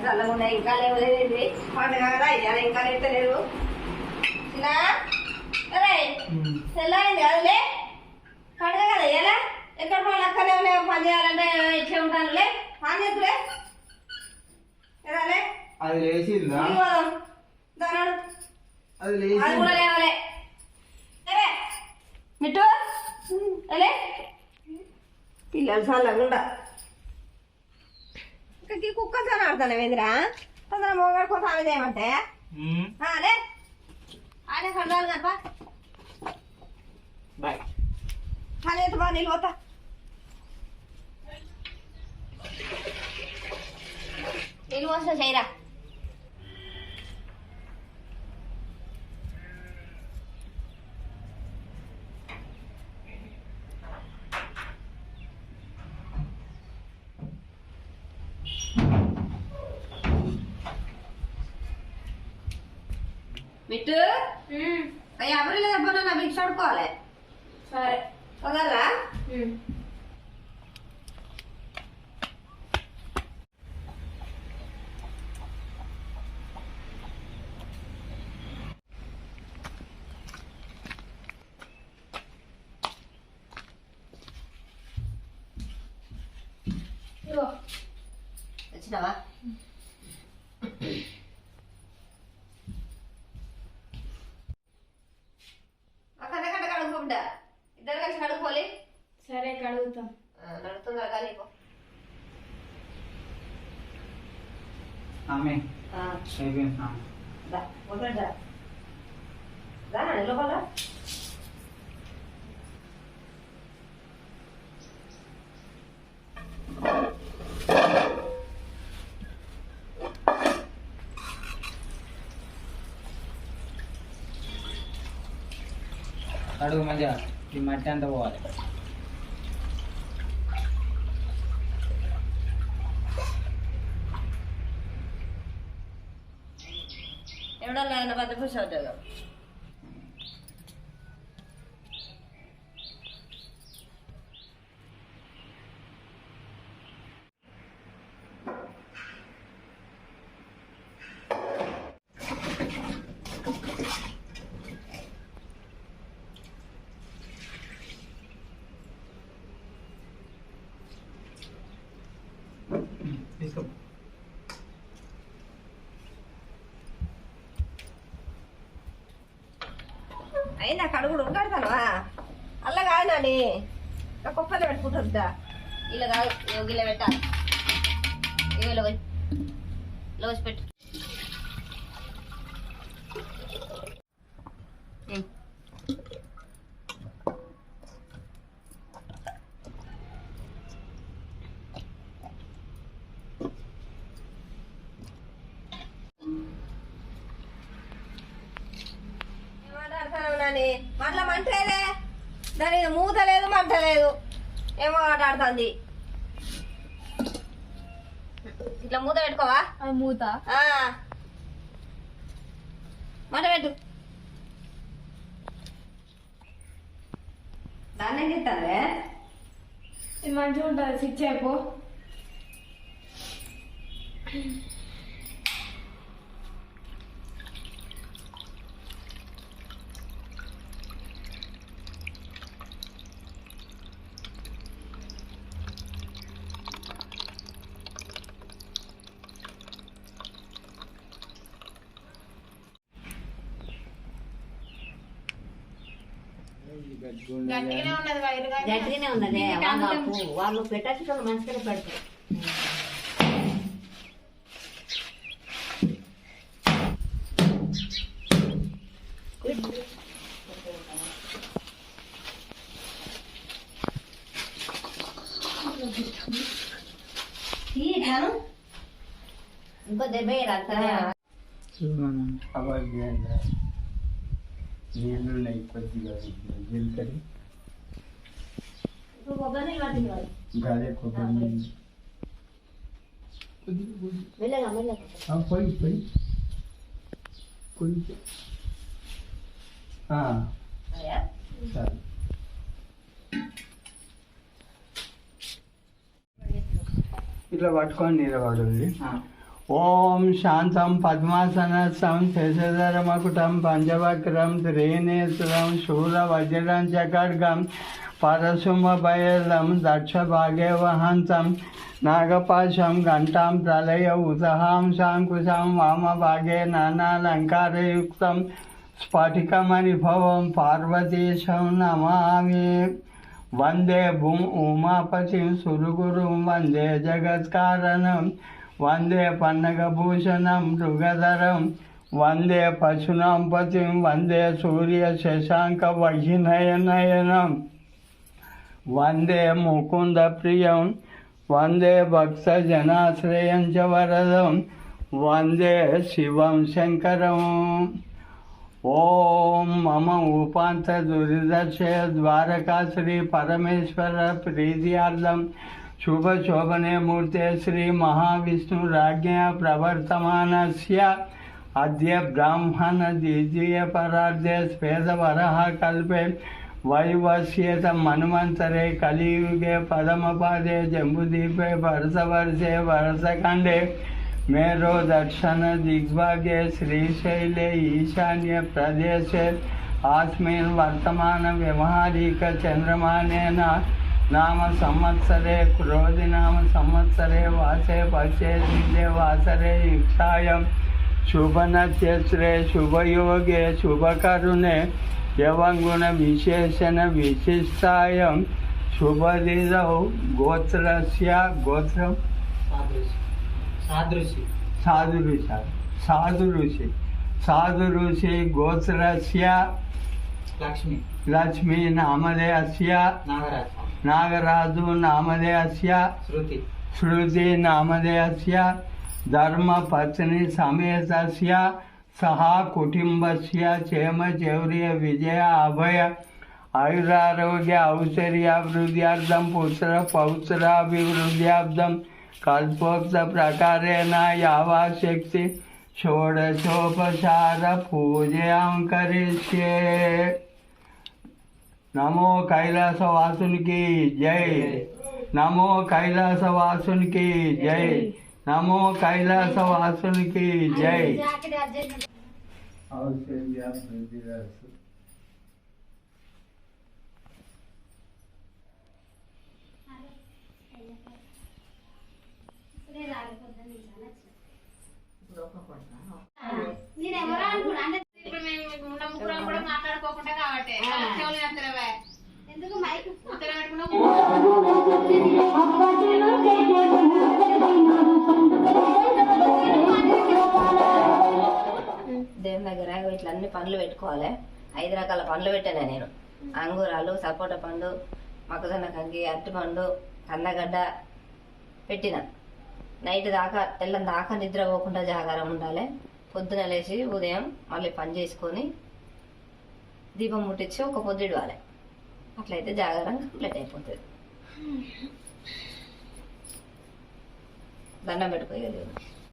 చల్లకుండా ఇంకా లేవలేదు పండుగ కదా ఇవాళ ఇంకా లేతలేదు తెల్లారింది కదలే పండుగ కదా ఇవాళ ఎక్కడ పనులు అక్కడే పని చేయాలంటే ఇట్లే ఉంటానులే పని చేతులే కదాలే అది లేచిందా దానాడు అది లేచి అది కూడా లేవలే మిట్టు అలే పిల్లలు చల్లకుండా ఇంకా కుక్క చాలా ఆడతాను వేంద్రా తొందర మోగాడు కోసం ఆమె చేయమంటే అదే ఆడే కడదాలు కనపా బాయ్ కానీ బా నీళ్ళు పోతా నీళ్ళు పోస్తా చేయరా మిట్టు ఎవరు లేదబ్బా నా బిక్స్ ఆడుకోవాలి సరే తొందరరా వచ్చినావా ఇద్దరు కలిసి కడుక్కోవాలి సరే కడుగుతాం నడుతుందా కానీ ఆమె అయిపోయింది లోపల అడుగు మంచిగా ఈ మట్టి అంతా పోవాలి ఎవడన్నా పెద్ద ఖుషి అవుతుంది తీసుకో అయినా కడుగుడు కడతానువా అలా కాదు నాని కుప్పలు పెట్టుకుంటుందా ఇలా కాదు యోగిలో పెట్టాలి ఇవిలో లోసి పెట్టు మట్లా మంటలేదే దాని మూత లేదు మంట లేదు ఏమో ఆటాడుతుంది ఇట్లా మూత పెట్టుకోవా మూత మంట పెట్టు దాన్ని చెప్తానే ఇది మంచిగా ఉంటుంది స్విచ్ అయిపో గట్టిగానే ఉన్నది వైరు గట్టిగానే ఉన్నదే వాళ్ళు పెట్టచ్చు మంచిగానే పెడతారు ఇంకో దెబ్బ నీళ్ళు కొద్దిగా జీలకర్ర గాలి కొబ్బరి పొయ్యి పొయ్యి కొంచెం సరే ఇట్లా పట్టుకొని నిలబడండి ఓం శాంతం పద్మాసనస్థం శశధరమకుటం పంచవక్రం త్రినేత్రం శూలవజ్రం చ ఖడ్గం పరశుమభయదం దక్షభాగే వహంతం నాగపాశం ఘంటాం ప్రళయ ఉదహాం శాంకుశం వామభాగే నానాలంకారయుక్తం స్ఫటికమణిభవం పార్వతీశం నమామి. వందే ఉమాపతిం సురగురుం వందే జగత్కారణం వందే పన్నగభూషణం మృగధరం వందే పశూనాం పతిం వందే సూర్య శశాంక వహినయనయనం వందే ముకుంద ప్రియం వందే భక్తజనాశ్రయం చ వరదం వందే శివం శంకరం. ఓం మమ ఉపాంత దురిదర్శయ ద్వారకా శ్రీ పరమేశ్వర ప్రీత్యార్థం శుభ శోభనే మూర్తే శ్రీ మహావిష్ణురాజ్ఞా ప్రవర్తమానస్య అద్య బ్రాహ్మణ ద్వితీయ పరార్ధే శ్వేతవరః కల్పే వైవస్యేత మన్వంతరే కలియుగే పదమపాదే జంబుదీపే భరతవర్షే వరసఖండే మేరో దక్షిణ దిగ్భాగే శ్రీశైలే ఈశాన్య ప్రదేశే ఆస్మిన్ వర్తమాన వ్యవహారిక చంద్రమానేన నామ సంవత్సరే క్రోధి నామ సంవత్సరే వాసే పచ్చే దిదే వాసరే యుక్షాయం శుభనక్షత్రే శుభయోగే శుభకరుణే యవంగుణ విశేషణ విశిష్టాయం శుభదిదౌ గోత్రస్య గోత్రం సాధు ఋషి గోత్రస్య లక్ష్మీ నామధేయస్య నాగరాజు నామధేయస్య శృతి నామధేయస్య ధర్మపత్ని సమేతస్య సహ కుటుంబస్య క్షేమచౌర్య విజయ అభయ ఆయురారోగ్య ఔశ్వర్యాభివృద్ధ్యార్థం పుత్ర పౌత్రాభివృద్ధ్యార్థం కల్పోక్త ప్రకారేణ యావశక్తి షోడశోపచార పూజయాం కరిష్యే. నమో కైలాసవాసునికి జై, నమో కైలాసవాసునికి జై, నమో కైలాసవాసునికి జై. నేనెవరో అనుకున్నా అంటే ఇప్పుడు మేము ఉన్న ముగ్గురం కూడా మాట్లాడుకోకుండా కాబట్టి చెవులు ఎత్తలేవే ఎందుకు మైక్ ఉత్తర పెట్టుకున్నా దేవుని దగ్గర ఇట్లా అన్ని పండ్లు పెట్టుకోవాలి. 5 రకాల పండ్లు పెట్టాను నేను. అంగూరాలు, సపోటా పండు, మొక్కజొన్న కంకి, అరటిపండు, కందగడ్డ పెట్టిన. నైట్ దాకా తెల్లని దాకా నిద్ర పోకుండా జాగారం ఉండాలి. పొద్దున లేచి ఉదయం మళ్ళీ పని చేసుకొని దీపం ముట్టించి ఒక పొద్దు ఇవ్వాలి. అట్లయితే జాగారం కంప్లీట్ అయిపోతుంది. దండం పెట్టుకోవాలి.